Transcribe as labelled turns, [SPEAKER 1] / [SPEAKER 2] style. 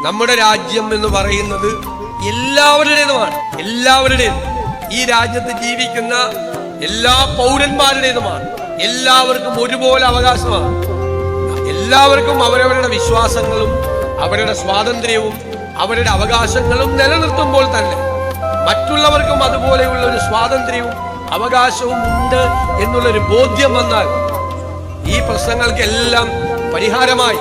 [SPEAKER 1] നമ്മുടെ രാജ്യം എന്ന് പറയുന്നത് എല്ലാവരുടേതുമാണ്. എല്ലാവരുടേതും, ഈ രാജ്യത്ത് ജീവിക്കുന്ന എല്ലാ പൗരന്മാരുടേതുമാണ്. എല്ലാവർക്കും ഒരുപോലെ അവകാശമാണ്. എല്ലാവർക്കും അവരവരുടെ വിശ്വാസങ്ങളും അവരുടെ സ്വാതന്ത്ര്യവും അവരുടെ അവകാശങ്ങളും നിലനിർത്തുമ്പോൾ തന്നെ മറ്റുള്ളവർക്കും അതുപോലെയുള്ള ഒരു സ്വാതന്ത്ര്യവും അവകാശവും ഉണ്ട് എന്നുള്ളൊരു ബോധ്യം വന്നാൽ ഈ പ്രശ്നങ്ങൾക്കെല്ലാം പരിഹാരമായി.